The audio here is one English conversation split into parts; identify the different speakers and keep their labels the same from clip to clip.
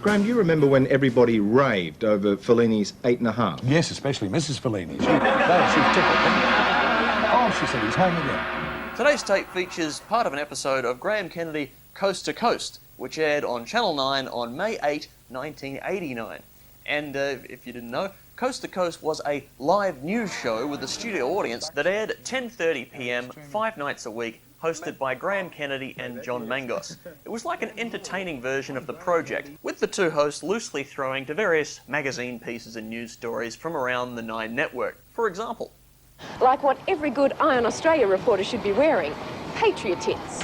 Speaker 1: Graham, do you remember when everybody raved over Fellini's 8.5?
Speaker 2: Yes, especially Mrs. Fellini. She tickled. Oh, she said he's home again.
Speaker 3: Today's tape features part of an episode of Graham Kennedy Coast to Coast, which aired on Channel 9 on May 8, 1989. And if you didn't know, Coast to Coast was a live news show with a studio audience that aired at 10:30 p.m. 5 nights a week, hosted by Graham Kennedy and John Mangos. It was like an entertaining version of The Project, with the two hosts loosely throwing to various magazine pieces and news stories from around the Nine network. For example,
Speaker 4: like what every good Eye on Australia reporter should be wearing, patriotins.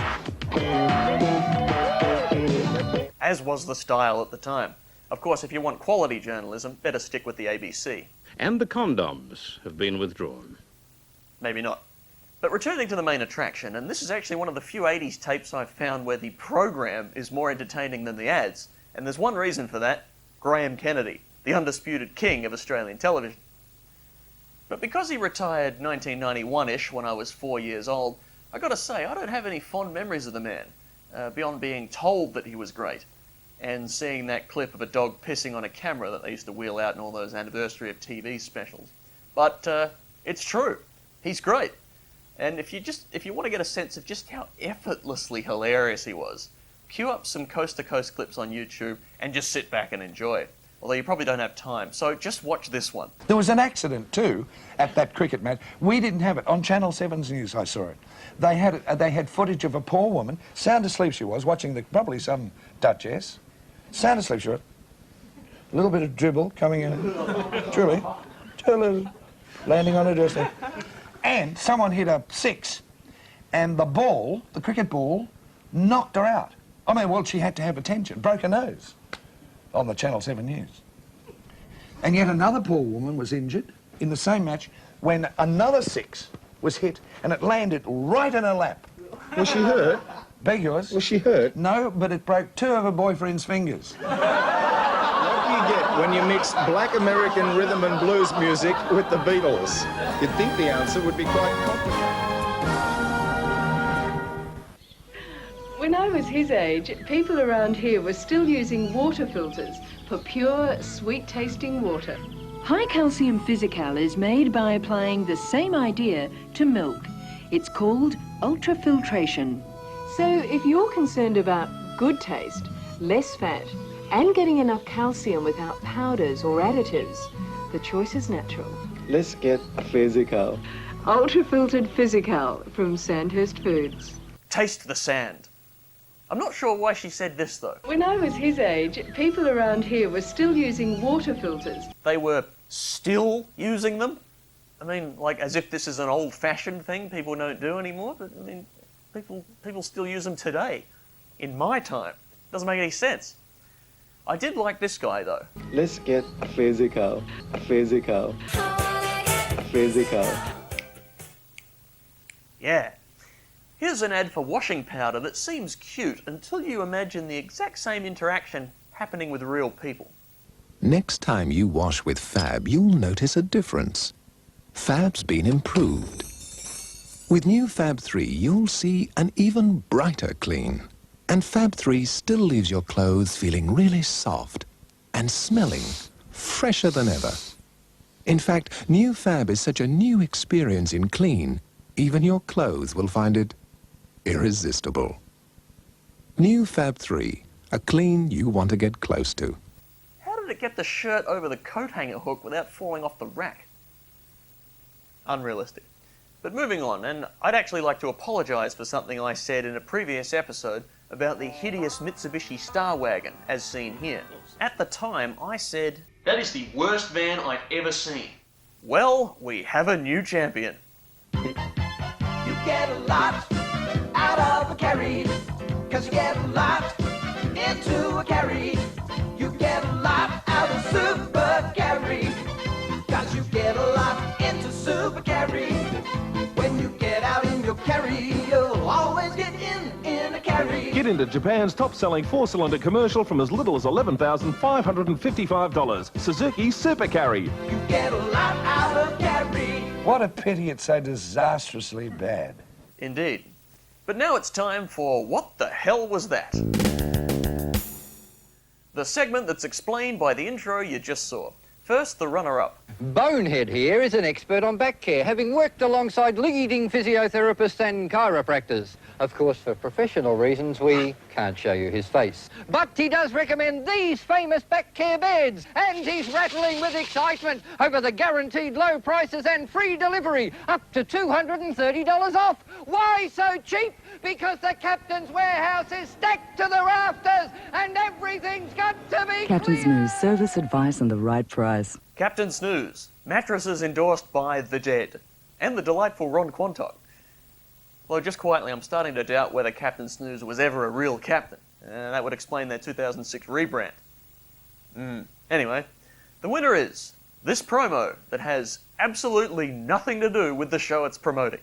Speaker 3: As was the style at the time. Of course, if you want quality journalism, better stick with the ABC.
Speaker 5: And the condoms have been withdrawn.
Speaker 3: Maybe not. But returning to the main attraction, and this is actually one of the few 80s tapes I've found where the program is more entertaining than the ads. And there's one reason for that: Graham Kennedy, the undisputed king of Australian television. But because he retired 1991-ish when I was 4 years old, I gotta say, I don't have any fond memories of the man, beyond being told that he was great, and seeing that clip of a dog pissing on a camera that they used to wheel out in all those anniversary of TV specials. But it's true. He's great. And if you want to get a sense of just how effortlessly hilarious he was, queue up some Coast to Coast clips on YouTube and just sit back and enjoy. Although you probably don't have time, so just watch this one.
Speaker 2: There was an accident too at that cricket match. We didn't have it. On Channel 7's news I saw it. They had footage of a poor woman, sound asleep she was, watching probably some Duchess. Sound asleep she was. A little bit of dribble coming in. Truly. Landing on her doorstep. And someone hit a 6, and the ball, the cricket ball, knocked her out. I mean, well, she had to have attention, broke her nose on the Channel 7 news. And yet another poor woman was injured in the same match when another 6 was hit, and it landed right in her lap.
Speaker 1: Was she hurt?
Speaker 2: Beg yours?
Speaker 1: Was she hurt?
Speaker 2: No, but it broke 2 of her boyfriend's fingers.
Speaker 1: What do you get when you mix black American rhythm and blues music with the Beatles? You'd think the answer would be quite complicated.
Speaker 6: When I was his age, people around here were still using water filters for pure, sweet-tasting water.
Speaker 7: High calcium physical is made by applying the same idea to milk. It's called ultrafiltration.
Speaker 4: So if you're concerned about good taste, less fat, and getting enough calcium without powders or additives, the choice is natural.
Speaker 8: Let's get physical.
Speaker 4: Ultra-filtered Physical from Sandhurst Foods.
Speaker 3: Taste the sand. I'm not sure why she said this, though.
Speaker 6: When I was his age, people around here were still using water filters.
Speaker 3: They were still using them? I mean, like, as if this is an old-fashioned thing people don't do anymore? But, I mean, people still use them today. In my time. Doesn't make any sense. I did like this guy, though.
Speaker 8: Let's get physical. Physical. Physical.
Speaker 3: Yeah. Here's an ad for washing powder that seems cute until you imagine the exact same interaction happening with real people.
Speaker 9: Next time you wash with Fab, you'll notice a difference. Fab's been improved. With new Fab 3, you'll see an even brighter clean. And Fab 3 still leaves your clothes feeling really soft and smelling fresher than ever. In fact, new Fab is such a new experience in clean, even your clothes will find it irresistible. New Fab 3, a clean you want to get close to.
Speaker 3: How did it get the shirt over the coat hanger hook without falling off the rack? Unrealistic. But moving on, and I'd actually like to apologise for something I said in a previous episode about the hideous Mitsubishi Star Wagon, as seen here. At the time, I said, "That is the worst van I've ever seen." Well, we have a new champion.
Speaker 10: You get a lot out of a carry, 'cause you get a lot into a carry. You get a lot out of Super Carry, 'cause you get a lot into Super Carry. When you get out in your carry, you'll always get in a carry.
Speaker 11: Get into Japan's top-selling 4-cylinder commercial from as little as $11,555. Suzuki Super Carry.
Speaker 10: You get a lot out of carry.
Speaker 2: What a pity it's so disastrously bad.
Speaker 3: Indeed. But now it's time for What the Hell Was That? The segment that's explained by the intro you just saw. First, the runner-up.
Speaker 12: Bonehead here is an expert on back care, having worked alongside leading physiotherapists and chiropractors. Of course, for professional reasons, we can't show you his face. But he does recommend these famous back care beds, and he's rattling with excitement over the guaranteed low prices and free delivery, up to $230 off. Why so cheap? Because the Captain's warehouse is stacked to the rafters, and everything's got to be
Speaker 13: Capt'n Snooze, service, advice, and the right price.
Speaker 3: Capt'n Snooze. Mattresses endorsed by the dead. And the delightful Ron Quantock. Although, just quietly, I'm starting to doubt whether Capt'n Snooze was ever a real captain. That would explain their 2006 rebrand. Anyway, the winner is this promo that has absolutely nothing to do with the show it's promoting.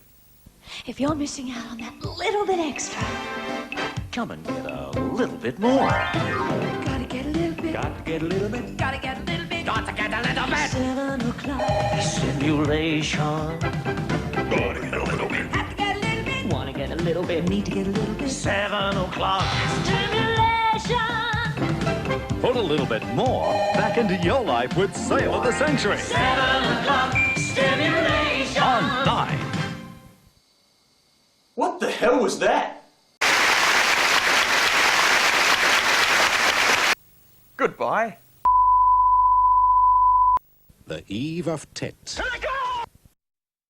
Speaker 14: If you're missing out on that little bit extra,
Speaker 15: come and get a little bit more.
Speaker 14: Gotta get a little bit.
Speaker 15: Got to get a little bit.
Speaker 14: Gotta get a little bit.
Speaker 15: Got to get a little bit.
Speaker 14: 7 o'clock.
Speaker 15: Simulation.
Speaker 14: Gotta get a little bit. Have to get a little bit. Wanna get a little bit. Need to get a little bit.
Speaker 15: 7 o'clock.
Speaker 14: Stimulation.
Speaker 11: Put a little bit more back into your life with Sale of the Century.
Speaker 14: 7 o'clock. Stimulation.
Speaker 11: On 9.
Speaker 3: What the hell was that? Goodbye.
Speaker 9: The eve of Tet.